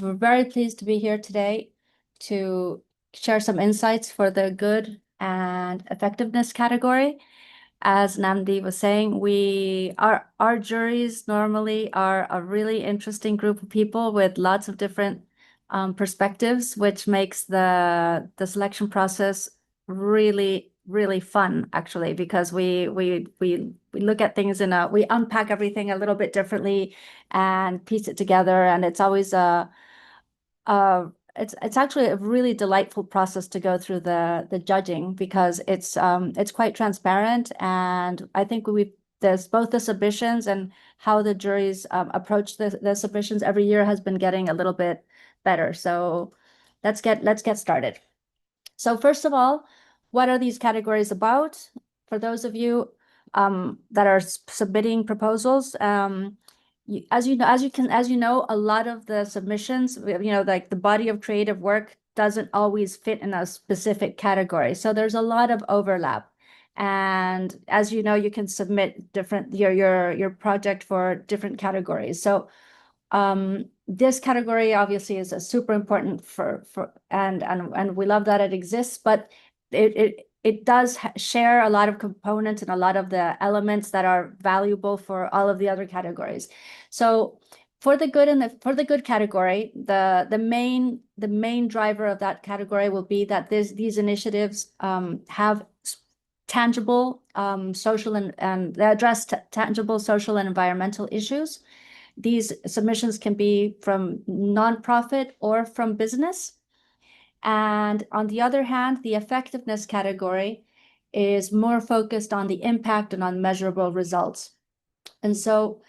we're very pleased to be here today to share some insights for the good and effectiveness category. As Nandi was saying, our juries normally are a really interesting group of people with lots of different perspectives, which makes the selection process really fun, actually, because we look at things we unpack everything a little bit differently and piece it together, and it's always uh, it's actually a really delightful process to go through the judging, because it's quite transparent, and I think there's both the submissions and how the juries approach the submissions every year has been getting a little bit better. So let's get started. So first of all, what are these categories about? For those of you that are submitting proposals, as you know, a lot of the submissions, like the body of creative work doesn't always fit in a specific category. So there's a lot of overlap. And as you know, you can submit your project for different categories. So this category obviously is a super important and we love that it exists, but it does share a lot of components and a lot of the elements that are valuable for all of the other categories. So for the good category, the main driver of that category will be that these initiatives have tangible social and they address tangible social and environmental issues. These submissions can be from nonprofit or from business. And on the other hand, the effectiveness category is more focused on the impact and on measurable results. And so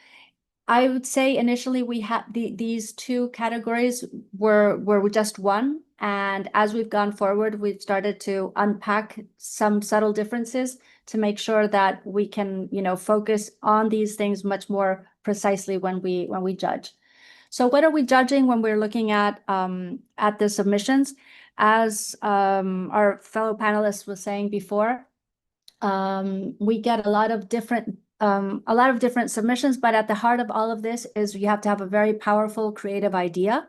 I would say initially we had these two categories were just one. And as we've gone forward, we've started to unpack some subtle differences to make sure that we can, focus on these things much more precisely when we judge. So what are we judging when we're looking at the submissions? As our fellow panelists was saying before, we get a lot of different submissions, but at the heart of all of this is you have to have a very powerful creative idea.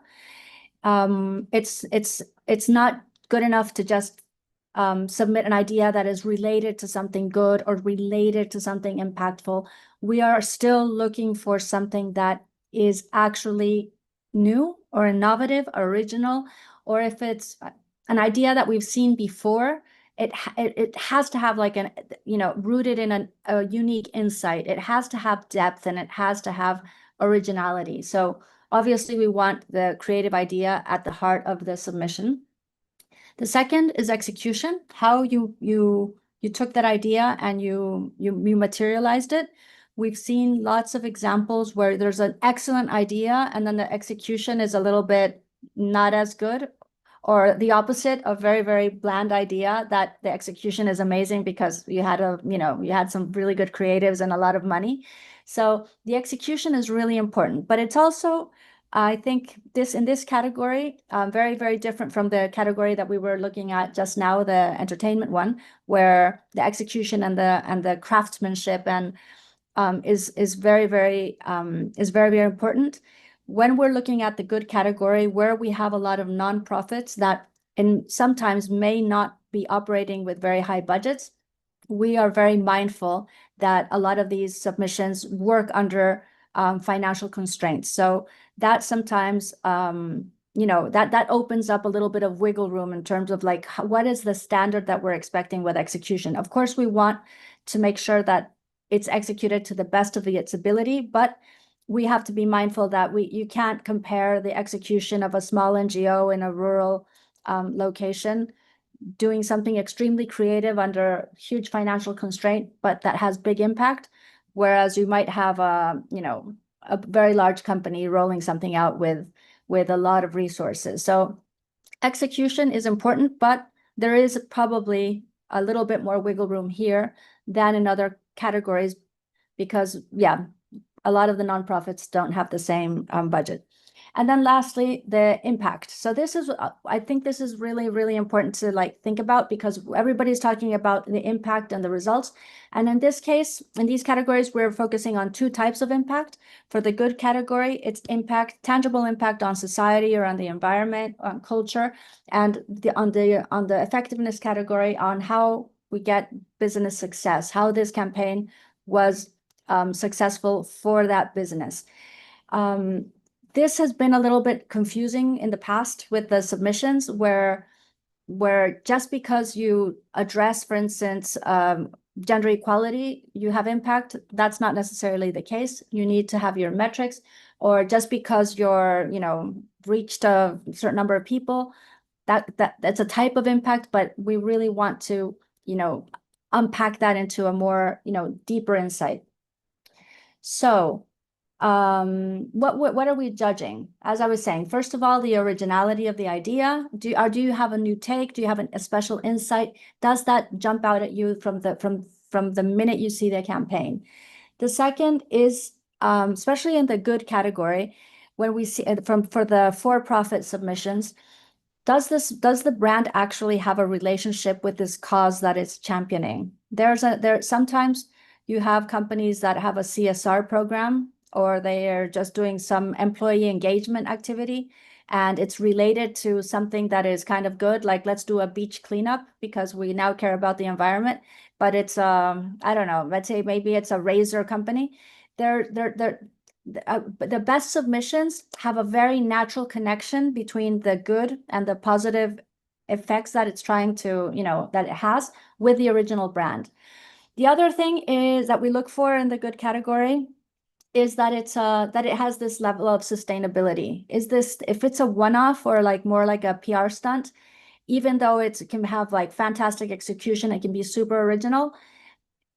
It's not good enough to just submit an idea that is related to something good or related to something impactful. We are still looking for something that is actually new or innovative, original, or if it's an idea that we've seen before, it has to have rooted in a unique insight. It has to have depth and it has to have originality. So obviously we want the creative idea at the heart of the submission. The second is execution, how you took that idea and you materialized it. We've seen lots of examples where there's an excellent idea and then the execution is a little bit not as good, or the opposite, a very bland idea that the execution is amazing because you had some really good creatives and a lot of money. So the execution is really important, but it's also, I think, in this category, very different from the category that we were looking at just now, the entertainment one, where the execution and the craftsmanship and is very important. When we're looking at the good category, where we have a lot of nonprofits that sometimes may not be operating with very high budgets, we are very mindful that a lot of these submissions work under financial constraints. So that sometimes, that opens up a little bit of wiggle room in terms of what is the standard that we're expecting with execution. Of course, we want to make sure that it's executed to the best of its ability, but we have to be mindful that you can't compare the execution of a small NGO in a rural location doing something extremely creative under huge financial constraint, but that has big impact. Whereas you might have a very large company rolling something out with a lot of resources. So execution is important, but there is probably a little bit more wiggle room here than in other categories because, a lot of the nonprofits don't have the same budget. And then lastly, the impact. So this is, I think this is really, really important to like think about, because everybody's talking about the impact and the results. And in this case, in these categories, we're focusing on two types of impact. For the good category, it's impact, tangible impact on society or on the environment, on culture, and on the effectiveness category, on how we get business success, how this campaign was successful for that business. This has been a little bit confusing in the past with the submissions, where just because you address, for instance, gender equality, you have impact. That's not necessarily the case. You need to have your metrics, or just because you're, reached a certain number of people, that's a type of impact, but we really want to, unpack that into a more, deeper insight. So what are we judging? As I was saying, first of all, the originality of the idea. Do you have a new take? Do you have a special insight? Does that jump out at you from the minute you see the campaign? The second is, especially in the good category, when we see for the for-profit submissions, does the brand actually have a relationship with this cause that it's championing? Sometimes you have companies that have a CSR program, or they are just doing some employee engagement activity, and it's related to something that is kind of good, like let's do a beach cleanup because we now care about the environment. But it's I don't know, let's say maybe it's a razor company. The best submissions have a very natural connection between the good and the positive effects that it's trying to, that it has with the original brand. The other thing is that we look for in the good category is that it has this level of sustainability. If it's a one-off or like more like a PR stunt, even though it can have like fantastic execution, it can be super original.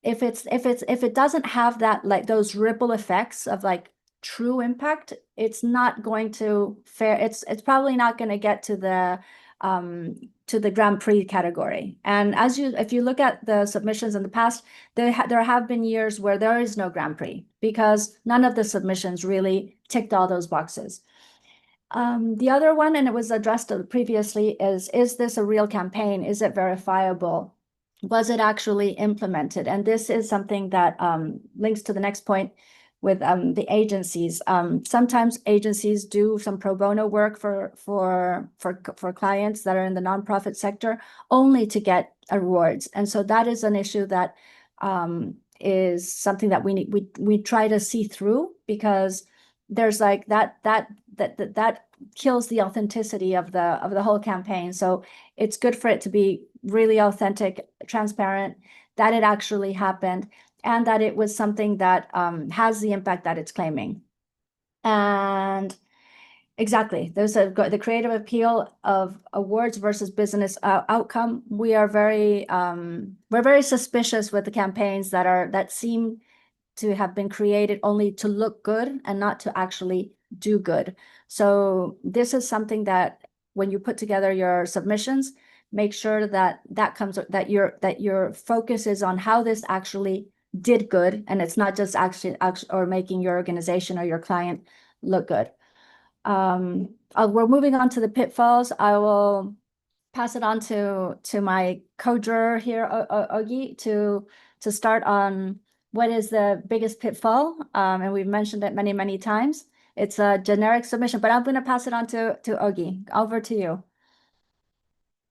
If it doesn't have that, like those ripple effects of like true impact, it's not going to fare. It's probably not going to get to the Grand Prix category. And if you look at the submissions in the past, there have been years where there is no Grand Prix because none of the submissions really ticked all those boxes. The other one, and it was addressed previously, is this a real campaign? Is it verifiable? Was it actually implemented? And this is something that links to the next point with the agencies. Sometimes agencies do some pro bono work for clients that are in the nonprofit sector only to get awards. And so that is an issue that is something that we try to see through, because there's like that kills the authenticity of the whole campaign. So it's good for it to be really authentic, transparent, that it actually happened, and that it was something that has the impact that it's claiming. And exactly, there's the creative appeal of awards versus business outcome. We're very suspicious with the campaigns that seem to have been created only to look good and not to actually do good. So this is something that when you put together your submissions, make sure that your focus is on how this actually did good, and it's not just actually or making your organization or your client look good. We're moving on to the pitfalls. I will pass it on to my co-juror here, Ogi, to start on what is the biggest pitfall. And we've mentioned it many, many times. It's a generic submission, but I'm going to pass it on to Ogi. Over to you.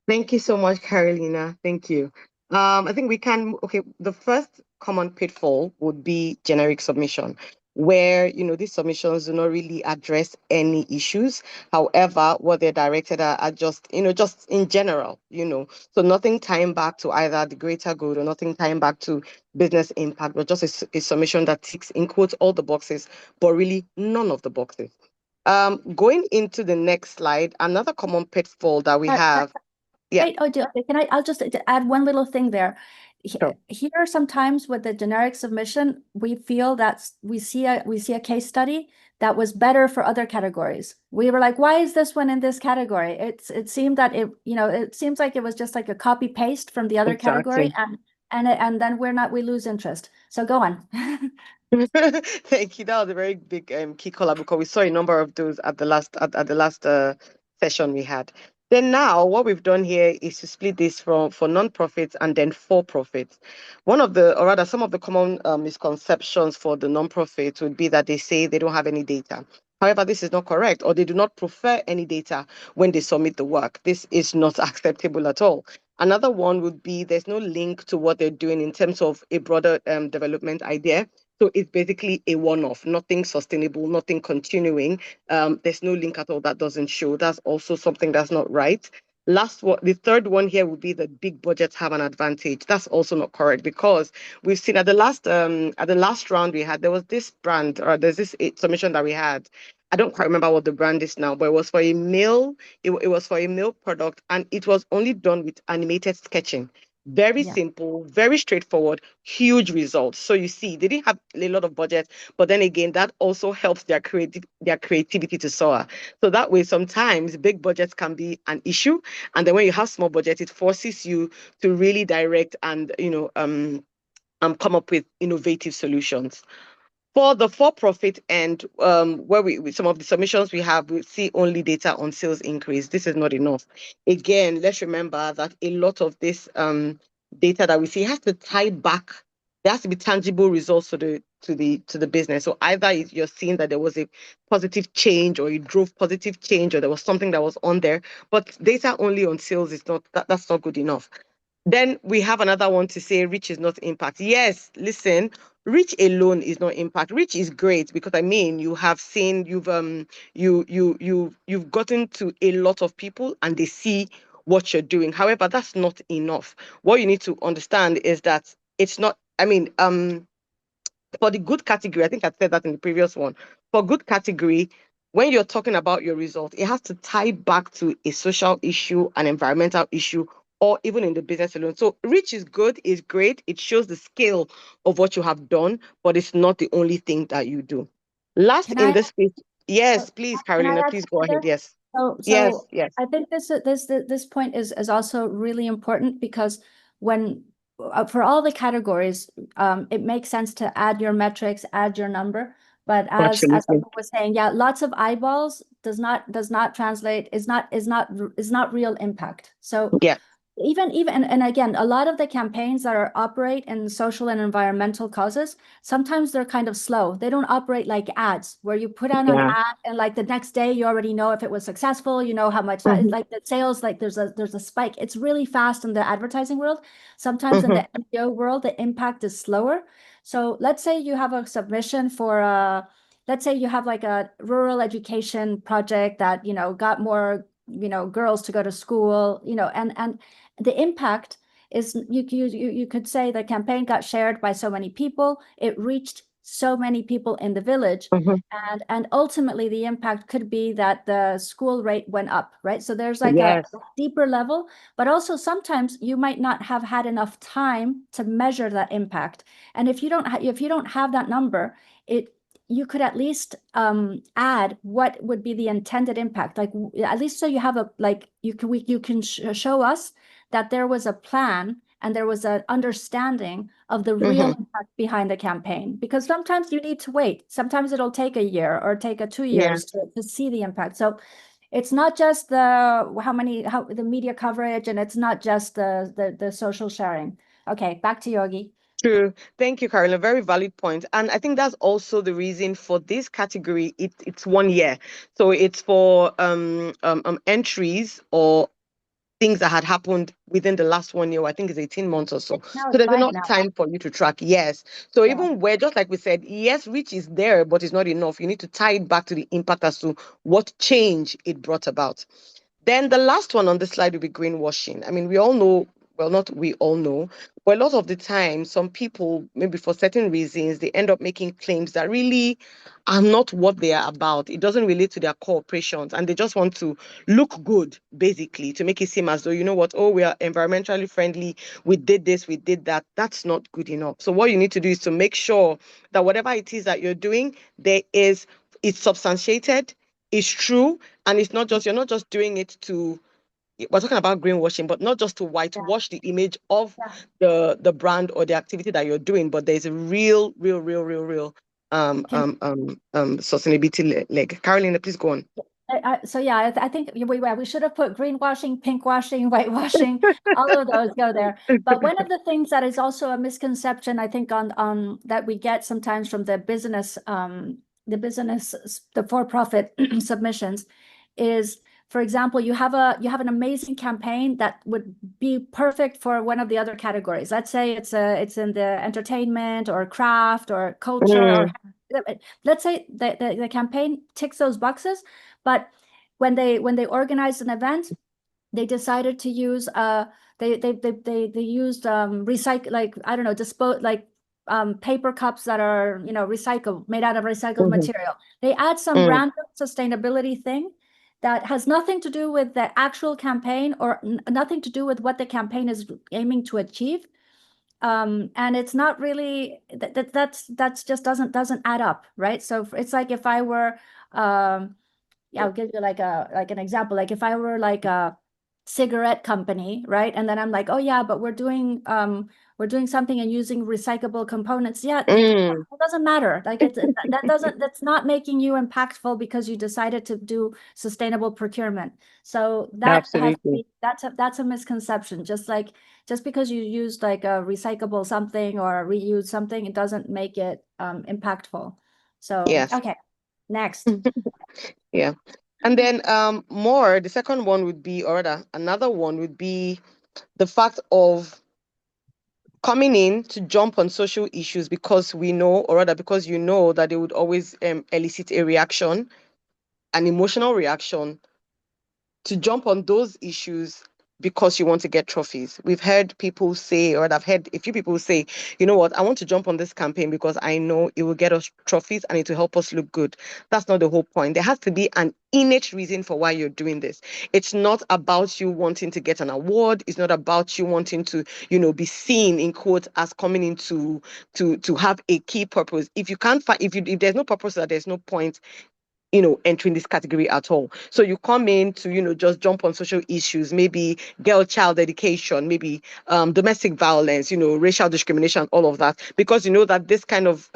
Thank you so much, Carolina. Thank you. I think the first common pitfall would be generic submission, where, these submissions do not really address any issues. However, what they're directed at are just in general, so nothing tying back to either the greater good or nothing tying back to business impact, but just a submission that ticks, in quotes, all the boxes, but really none of the boxes. Going into the next slide, another common pitfall that we have. Yeah. Wait, I'll just add one little thing there. Sure. Here, sometimes with the generic submission, we feel that we see a case study that was better for other categories. We were like, why is this one in this category? It seemed that it seems like it was just like a copy paste from the other category, and then we lose interest. So go on. Thank you. That was a very big key color because we saw a number of those at the last session we had. Then now what we've done here is to split this from for non-profits and then for profits. One of the, or rather some of the common misconceptions for the non-profits would be that they say they don't have any data. However, this is not correct, or they do not prefer any data when they submit the work. This is not acceptable at all. Another one would be there's no link to what they're doing in terms of a broader development idea. So it's basically a one-off, nothing sustainable, nothing continuing. There's no link at all that doesn't show. That's also something that's not right. Last one, the third one here would be that big budgets have an advantage. That's also not correct because we've seen at the last round we had, there was this brand, or there's this submission that we had. I don't quite remember what the brand is now, but it was for a male, it was for a male product, and it was only done with animated sketching. Very Yeah. simple, very straightforward, huge results. So you see, they didn't have a lot of budget, but then again, that also helps their creativity to soar. So that way, sometimes big budgets can be an issue, and then when you have small budget, it forces you to really direct and come up with innovative solutions. For the for-profit end, where with some of the submissions we have, we see only data on sales increase. This is not enough. Again, let's remember that a lot of this data that we see has to tie back. There has to be tangible results to the business. So either you're seeing that there was a positive change, or you drove positive change, or there was something that was on there. But data only on sales is not that's not good enough. Then we have another one to say reach is not impact. Yes, listen, reach alone is not impact. Reach is great because I mean you have seen you've gotten to a lot of people and they see what you're doing. However, that's not enough. What you need to understand is that it's not, I mean, for the good category, I think I said that in the previous one. For good category, when you're talking about your result, it has to tie back to a social issue, an environmental issue, or even in the business alone. So reach is good, is great. It shows the scale of what you have done, but it's not the only thing that you do. Last Can in I this space, yes, uh, please, can I Carolina, add please go something ahead. there? Yes, So, yes, so yes. I think this point is also really important because when for all the categories, it makes sense to add your metrics, add your number. But as Absolutely. Oprah was saying, yeah, lots of eyeballs does not translate is not real impact. So Yeah. even and again, a lot of the campaigns that are operate in social and environmental causes, sometimes they're kind of slow. They don't operate like ads where you put on an Yeah. ad and like the next day you already know if it was successful, you know how much Hmm. like the sales, like there's a spike. It's really fast in the advertising world. Sometimes in Hmm. the NGO world, the impact is slower. So let's say you have a submission for let's say you have like a rural education project that, got more, girls to go to school, and the impact is you could say the campaign got shared by so many people, it reached so many people in the village, Hmm. and ultimately the impact could be that the school rate went up, right? So there's like a Yes. deeper level, but also sometimes you might not have had enough time to measure that impact. And if you don't have that number, it you could at least add what would be the intended impact, like at least so you have a like you can show us that there was a plan and there was an understanding of the real Hmm. impact behind the campaign. Because sometimes you need to wait. Sometimes it'll take a year or take a 2 Yeah. years to see the impact. So it's not just how the media coverage, and it's not just the social sharing. Okay, back to Yogi. True. Thank you, Carol. A very valid point. And I think that's also the reason for this category. It's 1 year. So it's for entries or things that had happened within the last 1 year. I think it's 18 months or so. Now So it's there's five enough now. time for you to track. Yes. So Yeah. even where, just like we said, yes, reach is there, but it's not enough. You need to tie it back to the impact as to what change it brought about. Then the last one on the slide will be greenwashing. I mean, we all know, well, not we all know, but a lot of the time, some people, maybe for certain reasons, they end up making claims that really are not what they are about. It doesn't relate to their corporations, and they just want to look good, basically, to make it seem as though, you know what, oh, we are environmentally friendly, we did this, we did that. That's not good enough. So what you need to do is to make sure that whatever it is that you're doing, it's substantiated, it's true, and it's not just, you're not just doing it to we're talking about greenwashing, but not just to whitewash the image of the brand or the activity that you're doing, but there's a real sustainability leg. Carolina, please go on. So yeah, I think we should have put greenwashing, pinkwashing, whitewashing, all of those go there. But one of the things that is also a misconception, I think, on that we get sometimes from the business, the for-profit submissions, is, for example, you have an amazing campaign that would be perfect for one of the other categories. Let's say it's in the entertainment or craft or culture, or let's say the campaign ticks those boxes. But when they organized an event, they decided to use they used recycle, like, I don't know, paper cups that are, recycled, made out of recycled material. They add some random sustainability thing that has nothing to do with the actual campaign, or nothing to do with what the campaign is aiming to achieve. And it's not really that's just doesn't add up, right? So it's like if I were yeah, I'll give you like an example. Like if I were like a cigarette company, right? And then I'm like, oh yeah, but we're doing something and using recyclable components. Yeah, it doesn't matter. Like that's not making you impactful because you decided to do sustainable procurement. So Absolutely. that's a misconception. Just because you used like a recyclable something or reuse something, it doesn't make it impactful. So Yes. okay, next. Yeah. And then the second one would be, or rather, another one would be the fact of coming in to jump on social issues because we know, or rather, because you know that they would always elicit a reaction, an emotional reaction, to jump on those issues because you want to get trophies. We've heard people say, or I've heard a few people say, you know what, I want to jump on this campaign because I know it will get us trophies and it will help us look good. That's not the whole point. There has to be an innate reason for why you're doing this. It's not about you wanting to get an award. It's not about you wanting to, be seen in quotes as coming into to have a key purpose. If you can't find, if there's no purpose, there's no point entering this category at all. So you come in to, just jump on social issues, maybe girl child education, maybe domestic violence, racial discrimination, all of that, because you know that this kind of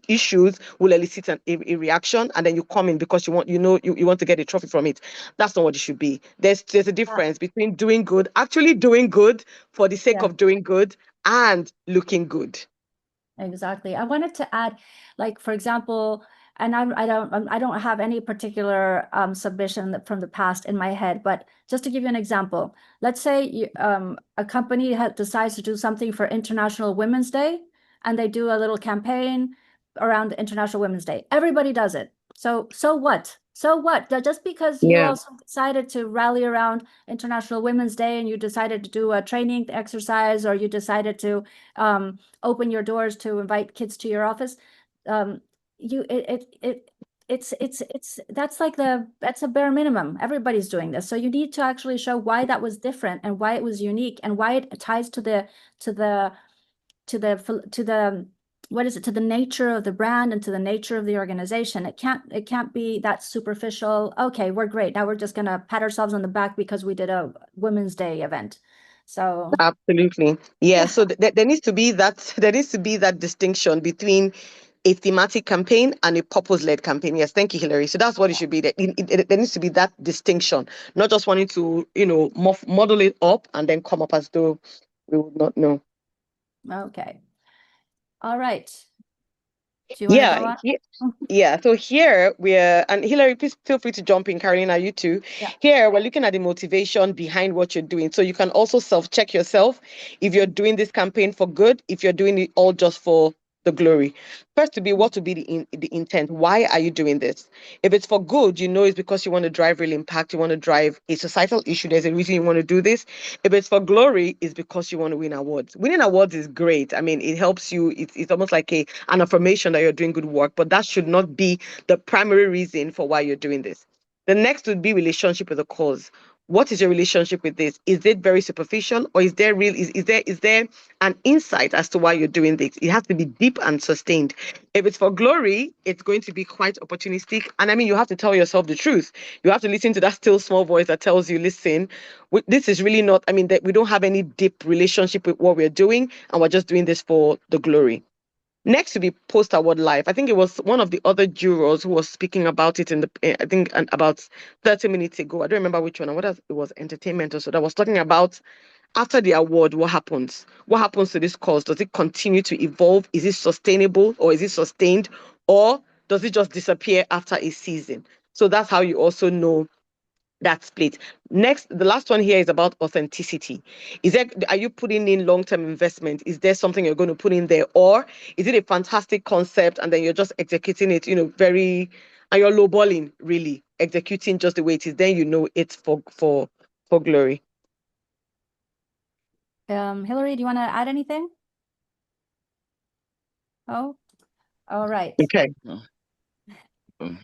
issues will elicit a reaction, and then you come in because you want, you want to get a trophy from it. That's not what it should be. There's a difference between doing good, actually doing good for the sake of doing good, and looking good. Exactly. I wanted to add, like, for example, and I don't have any particular submission from the past in my head, but just to give you an example, let's say a company decides to do something for International Women's Day, and they do a little campaign around International Women's Day. Everybody does it. So what? So what? Just because you also decided to rally around International Women's Day and you decided to do a training exercise, or you decided to open your doors to invite kids to your office, that's a bare minimum. Everybody's doing this. So you need to actually show why that was different and why it was unique and why it ties to the what is it, to the nature of the brand and to the nature of the organization. It can't be that superficial. Okay, we're great. Now we're just gonna pat ourselves on the back because we did a Women's Day event. So absolutely. Yeah. So there needs to be that distinction between a thematic campaign and a purpose-led campaign. Yes, thank you, Hilary. So that's what it should be. There needs to be that distinction, not just wanting to, model it up and then come up as though we would not know. Okay. All right. Do you want to go on? Yeah, so here and Hillary, please feel free to jump in. Carolina, you too. Yeah. Here we're looking at the motivation behind what you're doing. So you can also self-check yourself if you're doing this campaign for good, if you're doing it all just for the glory. First, what would be the intent? Why are you doing this? If it's for good, it's because you want to drive real impact, you want to drive a societal issue. There's a reason you want to do this. If it's for glory, it's because you want to win awards. Winning awards is great. I mean, it helps you. It's almost like an affirmation that you're doing good work, but that should not be the primary reason for why you're doing this. The next would be relationship with the cause. what is your relationship with this? Is it very superficial, or is there real is there an insight as to why you're doing this? It has to be deep and sustained. If it's for glory, it's going to be quite opportunistic. And I mean, you have to tell yourself the truth. You have to listen to that still small voice that tells you, listen, this is really not, I mean, that we don't have any deep relationship with what we're doing, and we're just doing this for the glory. Next to be post-award live. I think it was one of the other jurors who was speaking about it in the, I think about 30 minutes ago. I don't remember which one. It was entertainment or so, that was talking about after the award, what happens? What happens to this cause? Does it continue to evolve? Is it sustainable, or is it sustained? Or does it just disappear after a season? So that's how you also know that split. Next, the last one here is about authenticity. Are you putting in long-term investment? Is there something you're going to put in there? Or is it a fantastic concept and then you're just executing it, and you're lowballing, really, executing just the way it is, then you know it's for glory. Hillary, do you want to add anything? Oh, all right. Okay.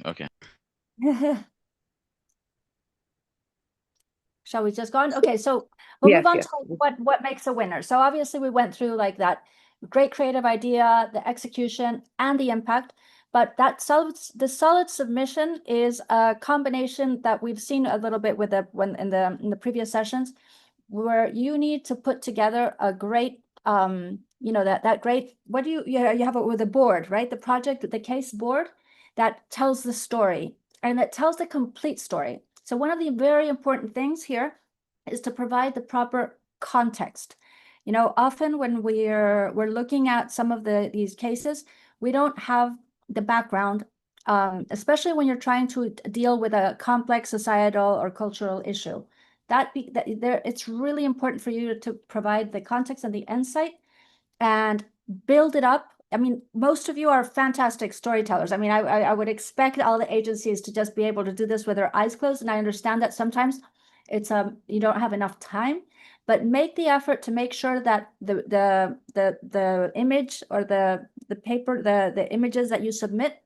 Okay. Shall we just go on? Okay, so we'll Yes, move on yes. to what makes a winner. So obviously we went through like that great creative idea, the execution, and the impact. But the solid submission is a combination that we've seen a little bit with in the previous sessions, where you need to put together a great that great, what do you have it with a board, right? The project, the case board that tells the story and that tells the complete story. So one of the very important things here is to provide the proper context. Often when we're looking at some of these cases, we don't have the background, especially when you're trying to deal with a complex societal or cultural issue. It's really important for you to provide the context and the insight and build it up. I mean, most of you are fantastic storytellers. I mean, I would expect all the agencies to just be able to do this with their eyes closed. And I understand that sometimes it's you don't have enough time, but make the effort to make sure that the image or the paper, the images that you submit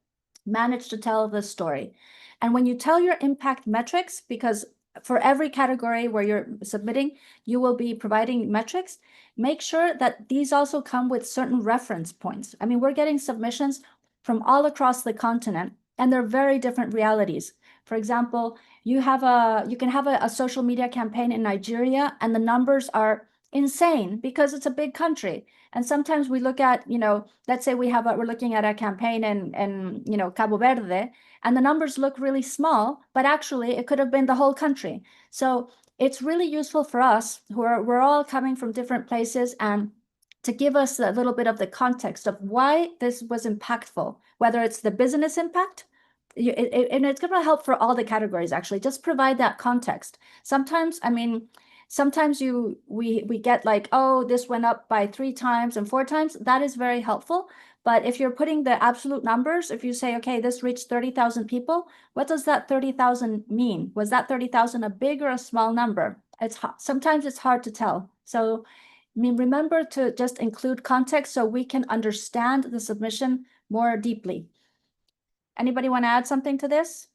manage to tell the story. And when you tell your impact metrics, because for every category where you're submitting, you will be providing metrics, make sure that these also come with certain reference points. I mean, we're getting submissions from all across the continent, and they're very different realities. For example, you can have a social media campaign in Nigeria, and the numbers are insane because it's a big country. And sometimes we look at, let's say we're looking at a campaign in Cabo Verde, and the numbers look really small, but actually it could have been the whole country. So it's really useful for us we're all coming from different places, and to give us a little bit of the context of why this was impactful, whether it's the business impact, and it's going to help for all the categories, actually. Just provide that context. Sometimes we get like, oh, this went up by 3 times and 4 times. That is very helpful. But if you're putting the absolute numbers, if you say, okay, this reached 30,000 people, what does that 30,000 mean? Was that 30,000 a big or a small number? Sometimes it's hard to tell. So, I mean, remember to just include context so we can understand the submission more deeply. Anybody want to add something to this?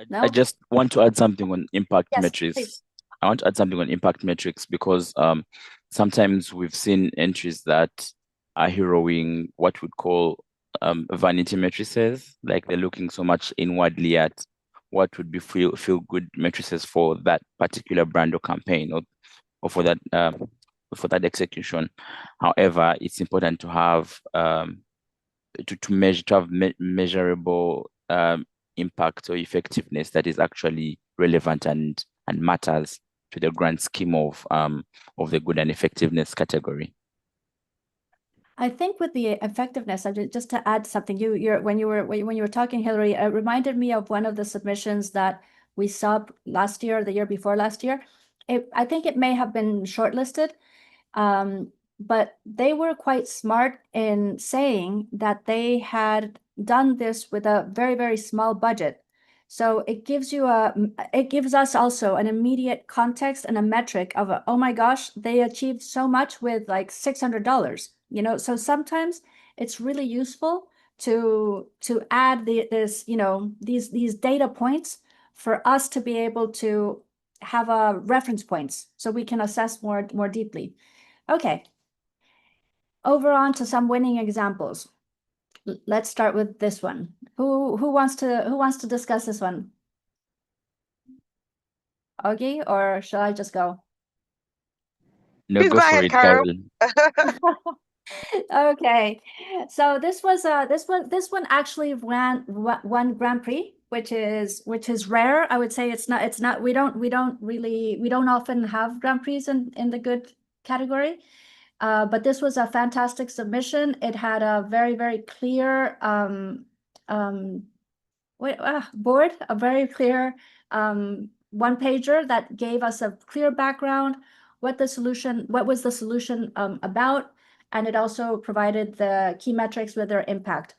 No? I just want to add something on impact Yes, metrics. please. I want to add something on impact metrics because sometimes we've seen entries that are heroing what we'd call vanity matrices, like they're looking so much inwardly at what would be feel good matrices for that particular brand or campaign, or for that execution. However, it's important to have measurable impact or effectiveness that is actually relevant and matters to the grand scheme of the good and effectiveness category. I think with the effectiveness, just to add something, when you were talking, Hillary, it reminded me of one of the submissions that we saw last year, or the year before last year. I think it may have been shortlisted, but they were quite smart in saying that they had done this with a very, very small budget. So it gives us also an immediate context and a metric of, oh my gosh, they achieved so much with like $600. So sometimes it's really useful to add this, these data points for us to be able to have a reference points so we can assess more deeply. Okay. Over on to some winning examples. Let's start with this one. Who wants to discuss this one? Augie, or shall I just go? No, Please go go for ahead, it, Carol. Carol. Okay, so this one actually won Grand Prix, which is rare. I would say it's not we don't often have Grand Prix in the good category. But this was a fantastic submission. It had a very clear board, a very clear one pager that gave us a clear background, what was the solution about, and it also provided the key metrics with their impact.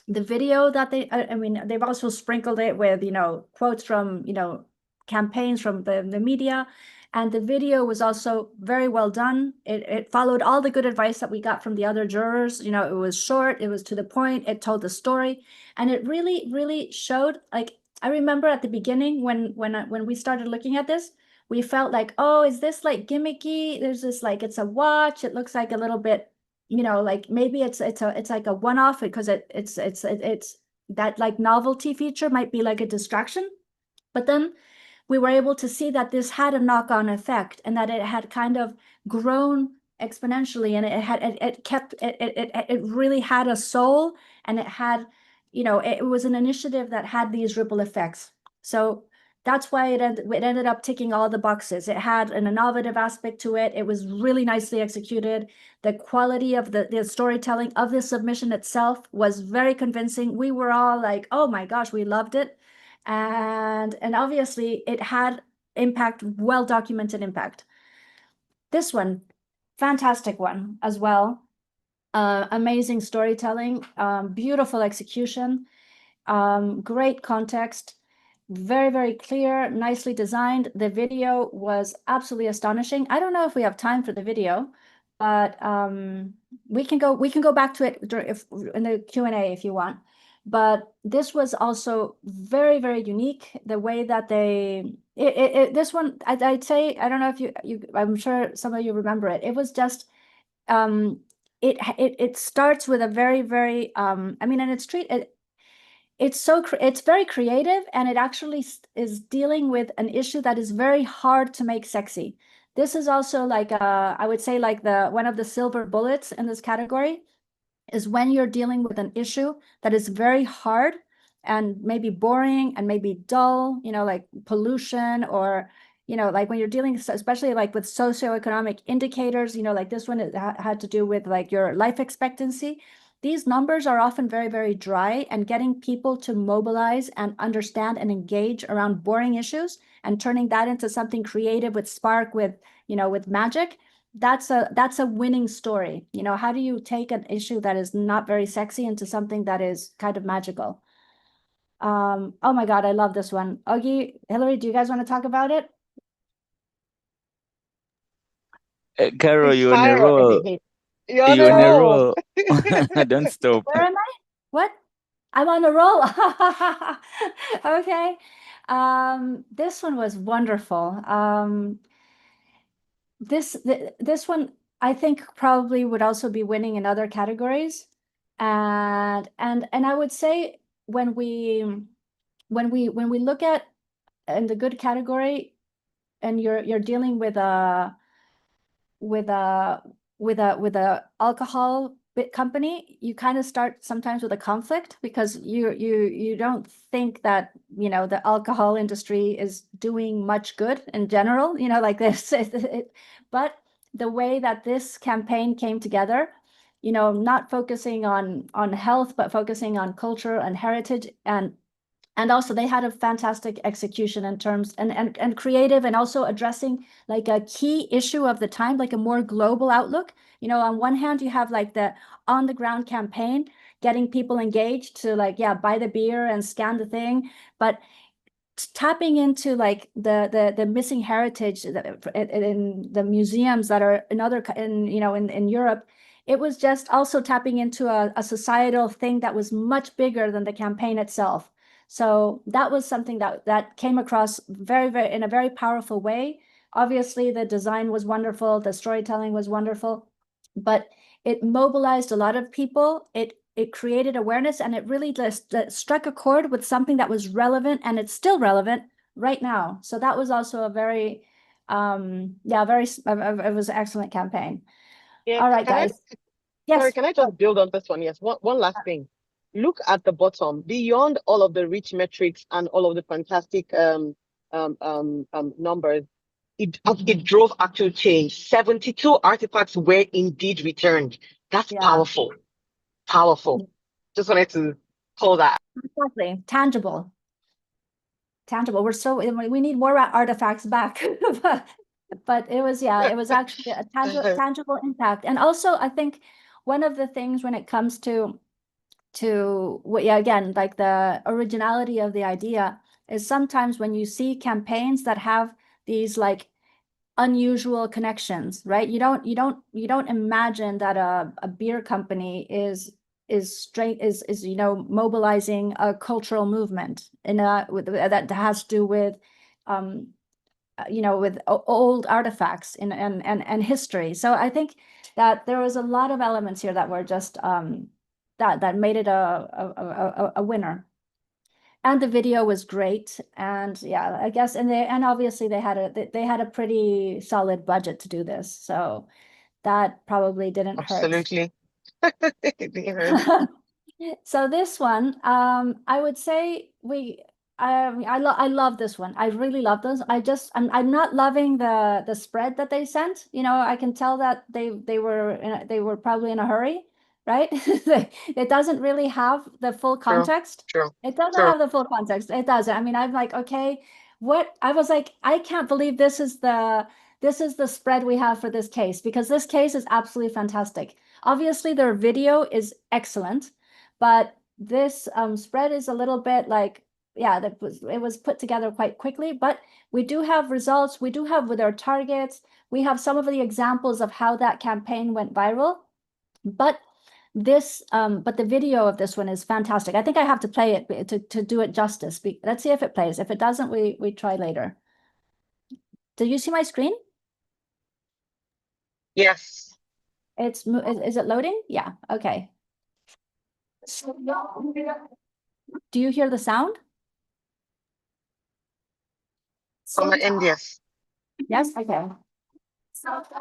The video that I mean, they've also sprinkled it with, quotes from, campaigns from the media. And the video was also very well done. It followed all the good advice that we got from the other jurors. It was short, it was to the point, it told the story. And it really showed, like, I remember at the beginning when we started looking at this, we felt like, oh, is this like gimmicky? There's this, like, it's a watch. It looks like a little bit, like maybe it's like a one-off because it's that like novelty feature might be like a distraction. But then we were able to see that this had a knock-on effect and that it had kind of grown exponentially, and it really had a soul, and it had, it was an initiative that had these ripple effects. So that's why it ended up ticking all the boxes. It had an innovative aspect to it. It was really nicely executed. The quality of the storytelling of the submission itself was very convincing. We were all like, oh my gosh, we loved it. And obviously it had impact, well-documented impact. This one, fantastic one as well. Amazing storytelling, beautiful execution, great context, very clear, nicely designed. The video was absolutely astonishing. I don't know if we have time for the video, but we can go back to it in the Q&A if you want. But this was also very unique. The way that this one, I'd say, I don't know if you I'm sure some of you remember it. It was just it starts with a very I mean, and it's very creative, and it actually is dealing with an issue that is very hard to make sexy. This is also like I would say like one of the silver bullets in this category is when you're dealing with an issue that is very hard and maybe boring and maybe dull, like pollution, or, like when you're dealing, especially like with socioeconomic indicators, like this one, it had to do with like your life expectancy. These numbers are often very dry, and getting people to mobilize and understand and engage around boring issues and turning that into something creative with spark, with magic, that's a winning story. How do you take an issue that is not very sexy into something that is kind of magical? Oh my God, I love this one. Augie, Hillary, do you guys want to talk about it? Carol, Please you're on a fire roll. away. You're on You're a on a roll. roll. Don't stop. Where am I? What? I'm on a roll. Okay. This one was wonderful. This one I think probably would also be winning in other categories. And I would say when we look at in the good category, and you're dealing with with a with a alcohol bit company, you kind of start sometimes with a conflict because you don't think that the alcohol industry is doing much good in general, like this. But the way that this campaign came together, not focusing on health, but focusing on culture and heritage, and also they had a fantastic execution in terms and creative, and also addressing like a key issue of the time, like a more global outlook. On one hand, you have like the on the ground campaign, getting people engaged to like, yeah, buy the beer and scan the thing, but tapping into like the missing heritage in the museums that are in Europe, it was just also tapping into a societal thing that was much bigger than the campaign itself. So that was something that came across very in a very powerful way. Obviously, the design was wonderful, the storytelling was wonderful, but it mobilized a lot of people. It created awareness, and it really just struck a chord with something that was relevant, and it's still relevant right now. So that was also a very, it was an excellent campaign. Yeah, All right, guys. Yes. sorry, can I just build on this one? Yes, one last thing. Look at the bottom. Beyond all of the rich metrics and all of the fantastic numbers, it drove actual change. 72 artifacts were indeed returned. That's Yeah. powerful. Powerful. Just wanted to call that. Exactly. Tangible. We need more artifacts back. But it was actually a tangible impact. And also, I think one of the things when it comes to again, like the originality of the idea is sometimes when you see campaigns that have these like unusual connections, right? You don't imagine that a beer company is mobilizing a cultural movement that has to do with with old artifacts and history. So I think that there was a lot of elements here that were just that made it a winner. And the video was great. And yeah, I guess and obviously they had a pretty solid budget to do this. So that probably didn't hurt. Absolutely. It didn't hurt. So this one, I would say I love this one. I really love those. I'm not loving the spread that they sent. I can tell that they were probably in a hurry, right? It doesn't really have the full context. True. It doesn't True. have the full context. It doesn't. I mean, I'm like, okay, what? I was like, I can't believe this is the spread we have for this case, because this case is absolutely fantastic. Obviously, their video is excellent, but this spread is a little bit like, yeah, it was put together quite quickly, but we do have results. We do have with our targets. We have some of the examples of how that campaign went viral, but the video of this one is fantastic. I think I have to play it to do it justice. Let's see if it plays. If it doesn't, we try later. Do you see my screen? Yes. Is it loading? Yeah. Okay. Do you hear the sound? From my end, yes. Yes. Okay. South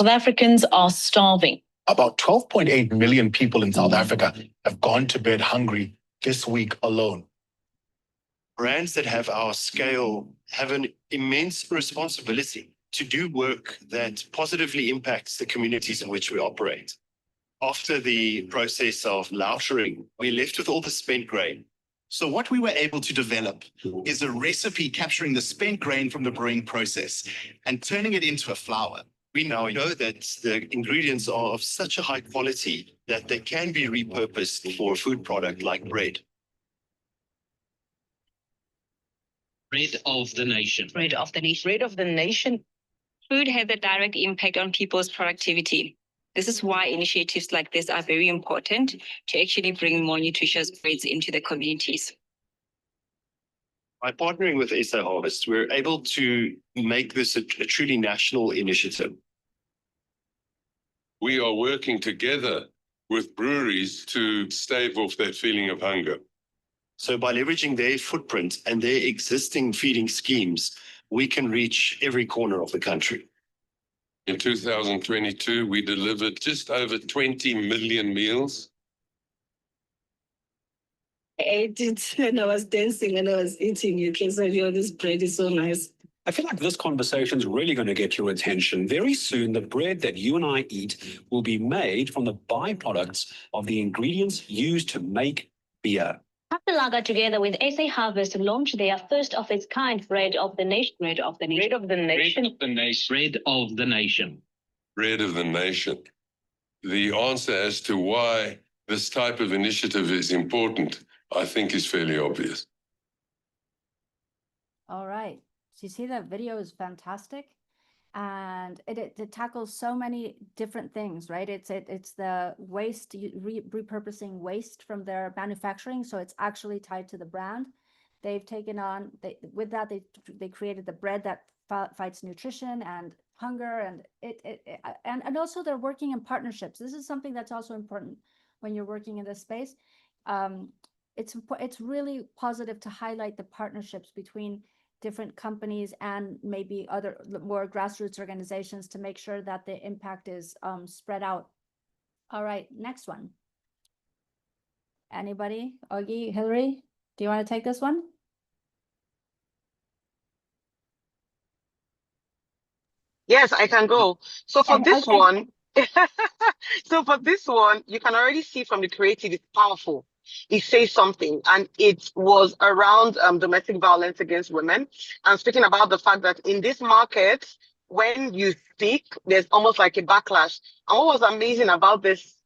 Africans are starving. About 12.8 million people in South Africa have gone to bed hungry this week alone. Brands that have our scale have an immense responsibility to do work that positively impacts the communities in which we operate. After the process of lautering, we're left with all the spent grain. So what we were able to develop is a recipe capturing the spent grain from the brewing process and turning it into a flour. We now know that the ingredients are of such a high quality that they can be repurposed for a food product like bread. Bread of the nation. Bread of the nation. Bread of the nation. Food has a direct impact on people's productivity. This is why initiatives like this are very important to actually bring more nutritious breads into the communities. By partnering with SA Harvest, we're able to make this a truly national initiative. We are working together with breweries to stave off that feeling of hunger. So by leveraging their footprint and their existing feeding schemes, we can reach every corner of the country. In 2022, we delivered just over 20 million meals. I ate it and I was dancing and I was eating it. And so, this bread is so nice. I feel like this conversation is really going to get your attention. Very soon, the bread that you and I eat will be made from the byproducts of the ingredients used to make beer. Maduagwu, together with SA Harvest, launched their first of its kind bread of the nation. Bread of the nation. Bread of the nation. Bread of the nation. Bread of the nation. The answer as to why this type of initiative is important, I think is fairly obvious. All right. So you see that video is fantastic, and it tackles so many different things, right? It's the waste, repurposing waste from their manufacturing, so it's actually tied to the brand. They've taken on with that they created the bread that fights nutrition and hunger, and and also they're working in partnerships. This is something that's also important when you're working in this space. It's really positive to highlight the partnerships between different companies and maybe other more grassroots organizations to make sure that the impact is spread out. All right, next one. Anybody? Augie, Hillary, do you want to take this one? Yes, I can go. So for this Okay. one, you can already see from the creative, it's powerful. It says something, and it was around domestic violence against women, and speaking about the fact that in this market, when you speak, there's almost like a backlash. And what was amazing about this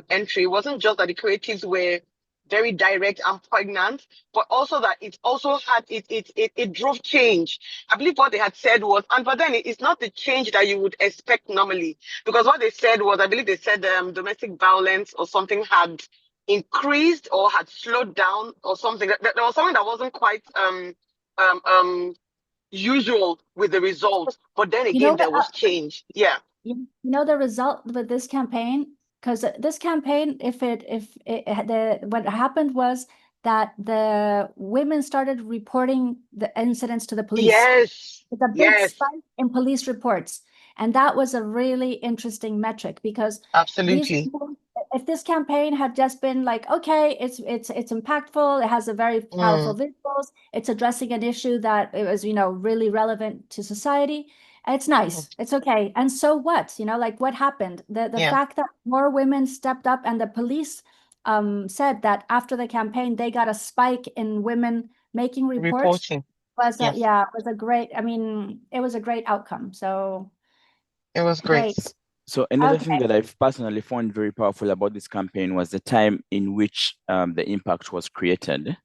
entry wasn't just that the creatives were very direct and poignant, but also that it also had it drove change. I believe what they had said was, but then it's not the change that you would expect normally, because what they said was, I believe they said domestic violence or something had increased or had slowed down or something. There was something that wasn't quite usual with the results, but then again there was change. Yeah. You know the result with this campaign, because this campaign, what happened was that the women started reporting the incidents to the police. Yes. It's a big spike in police reports, and that was a really interesting metric because absolutely, if this campaign had just been like, okay, it's impactful, it has a very powerful visuals, it's addressing an issue that it was really relevant to society. It's nice. It's okay. And so what? Like what happened? The fact that more women stepped up and the police said that after the campaign, they got a spike in women making reports was a great, it was a great outcome. So it was great. So another thing that I've personally found very powerful about this campaign was the time in which the impact was created.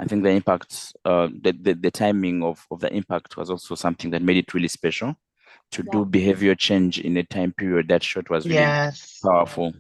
I think the impact, the timing of the impact was also something that made it really special. To do behavior change in a time period that short was really powerful.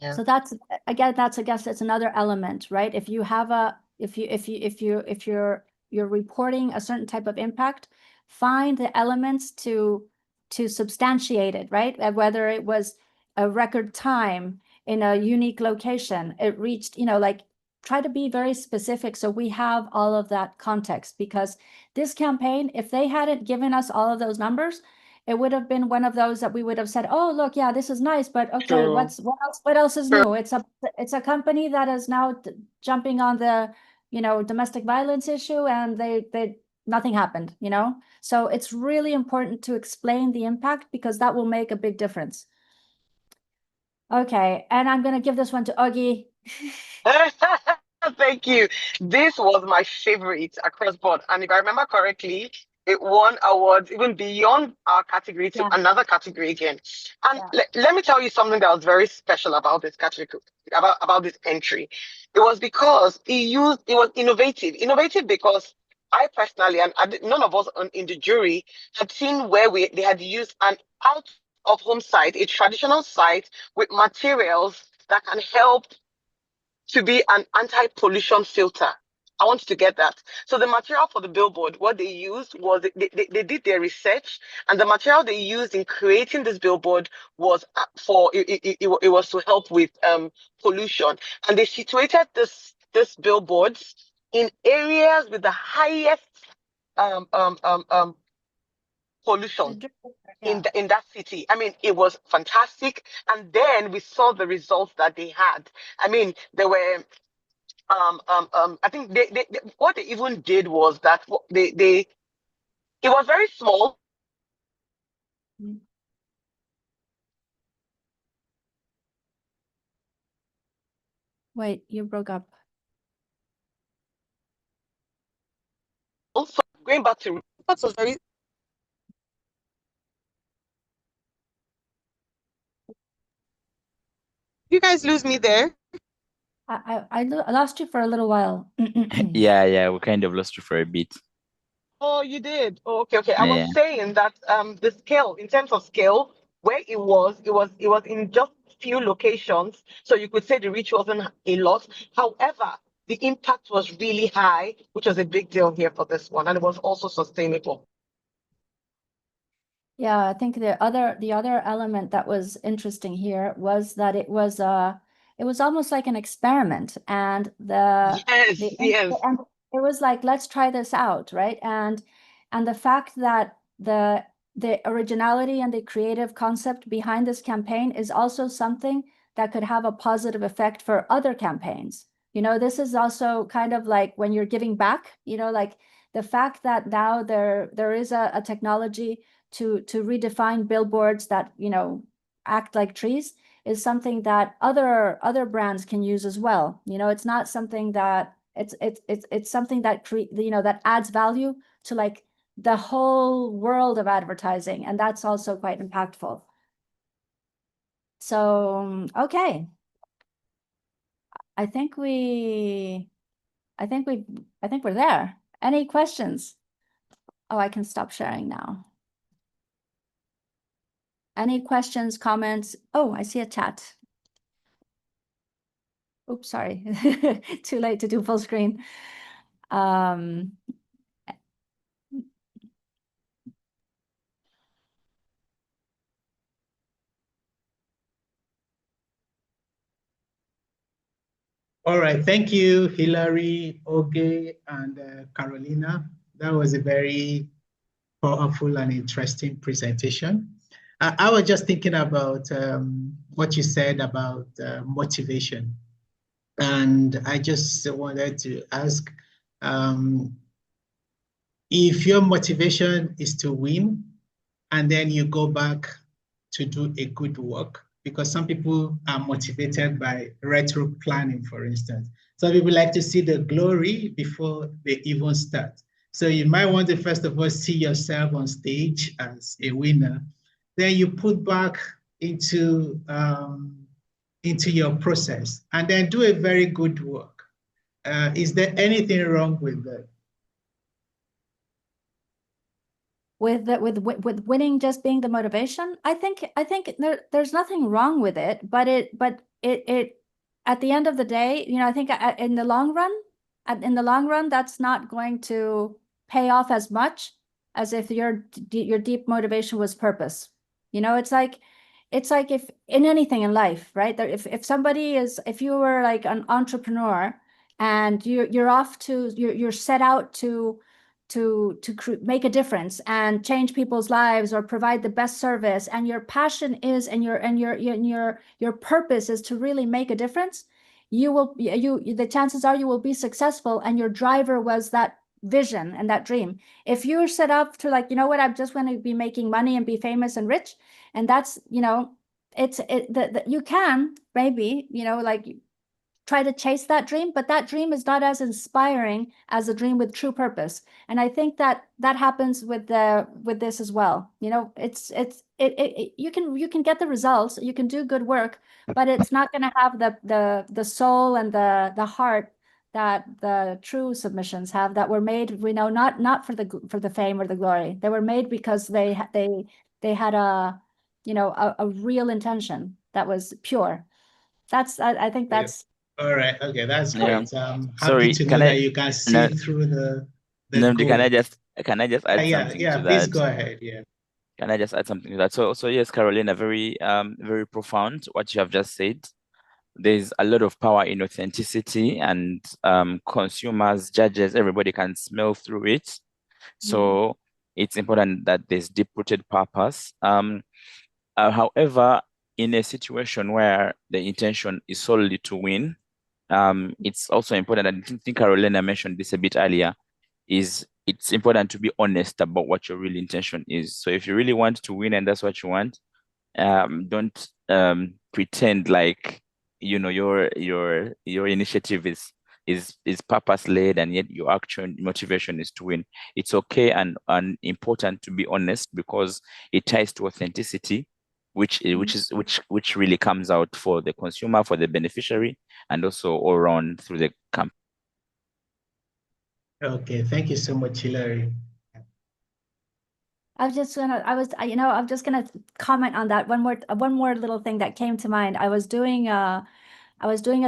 So that's I guess it's another element, right? If you have if you're reporting a certain type of impact, find the elements to substantiate it, right? Whether it was a record time in a unique location, it reached, like try to be very specific so we have all of that context, because this campaign, if they hadn't given us all of those numbers, it would have been one of those that we would have said, oh, look, yeah, this is nice, but okay, what else is new? It's a company that is now jumping on the, domestic violence issue, and they nothing happened, So it's really important to explain the impact, because that will make a big difference. Okay, and I'm going to give this one to Augie. Thank you. This was my favorite across board. And if I remember correctly, it won awards even beyond our category to another category again. And let me tell you something that was very special about this category, about this entry. It was because it was innovative. Innovative because I personally, and none of us in the jury, had seen where they had used an out of home site, a traditional site with materials that can help to be an anti-pollution filter. I want you to get that. So the material for the billboard, what they used was they did their research, and the material they used in creating this billboard was it was to help with pollution, and they situated this billboards in areas with the highest pollution in that city. I mean, it was fantastic. And then we saw the results that they had. I mean, there were I think they what they even did was that it was very small. Wait, you broke up. Also, going back to that was very. you guys lose me there? I lost you for a little while. Yeah, we kind of lost you for a bit. Oh, you did. Oh, okay. I Yeah. was saying that the scale, in terms of scale, where it was in just few locations, so you could say the reach wasn't a lot. However, the impact was really high, which was a big deal here for this one, and it was also sustainable. Yeah, I think the other element that was interesting here was that it was almost like an experiment, and Yes, yes. and it was like, let's try this out, right? And the fact that the originality and the creative concept behind this campaign is also something that could have a positive effect for other campaigns. You know, this is also kind of like when you're giving back, you know, like the fact that now there is a technology to redefine billboards that, you know, act like trees is something that other brands can use as well. You know, it's not something that it's something that that adds value to like the whole world of advertising, and that's also quite impactful. So, okay. I think we're there. Any questions? Oh, I can stop sharing now. Any questions, comments? Oh, I see a chat. Oops, sorry. Too late to do full screen. All right, thank you, Hilary, Oge, and Carolina. That was a very powerful and interesting presentation. I was just thinking about what you said about motivation. And I just wanted to ask, if your motivation is to win, and then you go back to do a good work, because some people are motivated by retro planning, for instance. Some people like to see the glory before they even start. So you might want to, first of all, see yourself on stage as a winner. Then you put back into your process and then do a very good work. Is there anything wrong with that? With winning just being the motivation, I think there's nothing wrong with it, but it at the end of the day, you know, I think in the long run, that's not going to pay off as much as if your deep motivation was purpose. You know, it's like if in anything in life, right? If you were like an entrepreneur and you're set out to make a difference and change people's lives or provide the best service, and your passion is and your purpose is to really make a difference, the chances are you will be successful, and your driver was that vision and that dream. If you're set up to like, you know what, I just want to be making money and be famous and rich, and that's, you know, you can maybe, you know, like try to chase that dream, but that dream is not as inspiring as a dream with true purpose. And I think that happens with this as well. You know, you can get the results, you can do good work, but it's not going to have the soul and the heart that the true submissions have, that were made, we know, not for the fame or the glory. They were made because they had a, you know, a real intention that was pure. I think that's. All right. Okay, that's great. Happy Sorry, to know that you can see through the Nnamdi, goal. can I just add something to that? Please go ahead. Yeah. Can I just add something to that? So yes, Carolina, very profound what you have just said. There's a lot of power in authenticity, and consumers, judges, everybody can smell through it. So it's important that there's deep-rooted purpose. However, in a situation where the intention is solely to win, it's also important, and I think Carolina mentioned this a bit earlier, is it's important to be honest about what your real intention is. So if you really want to win and that's what you want, don't pretend like, you know, your initiative is purpose led and yet your actual motivation is to win. It's okay and important to be honest, because it ties to authenticity. which really comes out for the consumer, for the beneficiary, and also all around through the campaign. Okay, thank you so much, Hilary. I'm just gonna comment on that. One more little thing that came to mind. I was doing a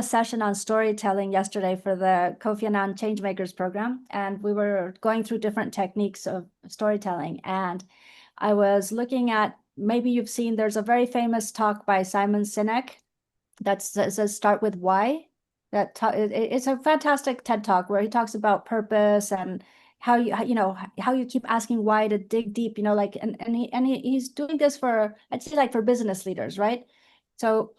session on storytelling yesterday for the Kofi Annan Changemakers program, and we were going through different techniques of storytelling. And I was looking at, maybe you've seen, there's a very famous talk by Simon Sinek that says "Start with why." It's a fantastic TED talk where he talks about purpose and how you keep asking why, to dig deep, like, and he's doing this for, I'd say, like, for business leaders, right? So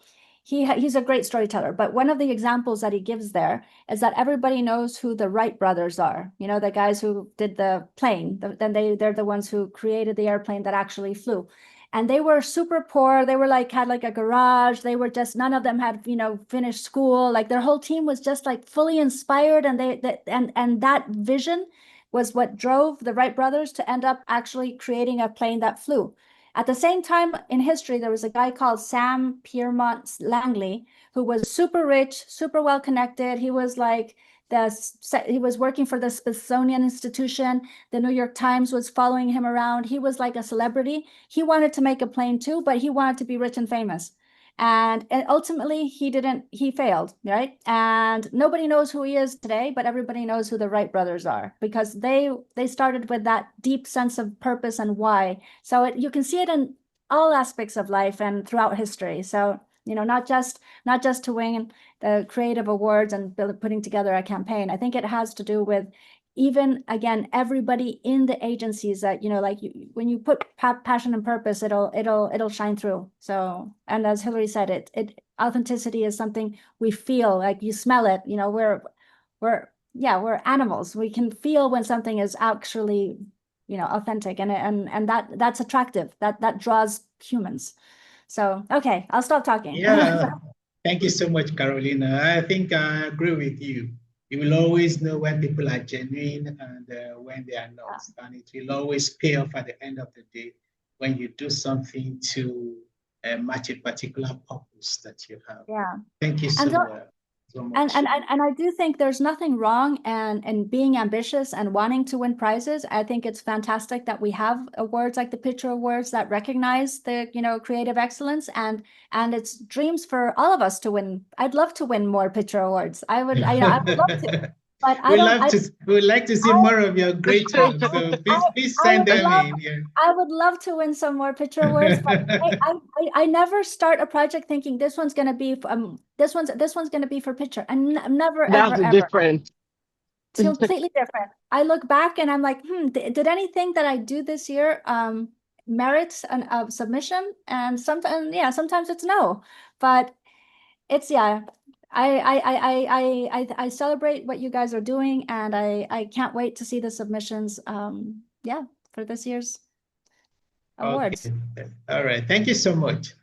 he's a great storyteller, but one of the examples that he gives there is that everybody knows who the Wright brothers are, the guys who did the plane. They're the ones who created the airplane that actually flew. And they were super poor. They were had like a garage. They were just, none of them had, finished school. Like, their whole team was just like fully inspired. And that vision was what drove the Wright brothers to end up actually creating a plane that flew. At the same time in history, there was a guy called Sam Piermont Langley, who was super rich, super well connected. He was like, he was working for the Smithsonian Institution. The New York Times was following him around. He was like a celebrity. He wanted to make a plane too, but he wanted to be rich and famous. And ultimately he failed, right? And nobody knows who he is today, but everybody knows who the Wright brothers are, because they started with that deep sense of purpose and why. So you can see it in all aspects of life and throughout history. So, not just to win the creative awards and putting together a campaign. I think it has to do with, even, again, everybody in the agencies that, when you put passion and purpose, it'll shine through. So, and as Hilary said, it authenticity is something we feel, like you smell it, we're animals. We can feel when something is actually, authentic, and that's attractive. That draws humans. So, okay, I'll stop talking. Yeah, thank you so much, Carolina. I think I agree with you. You will always know when people are genuine and when they are not. And it will always pay off at the end of the day when you do something to match a particular purpose that you have. Yeah. Thank you so much. And I do think there's nothing wrong in being ambitious and wanting to win prizes. I think it's fantastic that we have awards like the Pitcher Awards that recognize the, creative excellence, and it's dreams for all of us to win. I'd love to win more Pitcher Awards. I would love to. But we'd like to see more of your great ones. So please send them in. Yeah. I would love to win some more Pitcher Awards, but I never start a project thinking this one's going to be this one's going to be for Pitcher, and never That's ever different. It's completely different. I look back and I'm like, did anything that I do this year merits a submission? And sometimes it's no, but it's I celebrate what you guys are doing, and I can't wait to see the submissions. For this year's awards. Okay. All right. Thank you so much.